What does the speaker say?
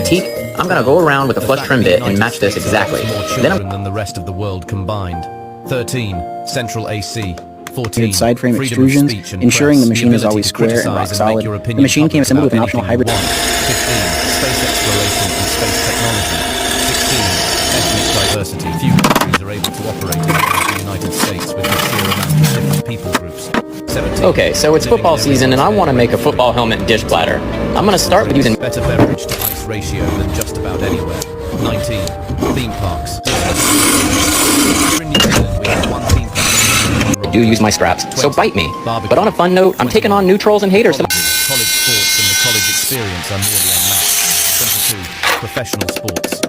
teak, I'm gonna go around with a flush trim bit and match this exactly. Then I'm than the rest of the world combined. 13. Central AC. 14. Side frame extrusions, ensuring the machine is always square and rock solid. The machine came assembled with an optional hybrid. 15. Space exploration and space technology. 16. Ethnic diversity. Few countries are able to operate in the United States with the sheer amount of different people groups. 17. Okay, so it's football season and I want to make a football helmet and dish platter. I'm gonna start with using better beverage to ice ratio than just about anywhere. 19. Theme parks. Here in New Zealand, we have one theme park. I do use my scraps, so bite me. But on a fun note, I'm taking on new trolls and haters. College sports and the college experience are nearly unmatched. 22. Professional sports.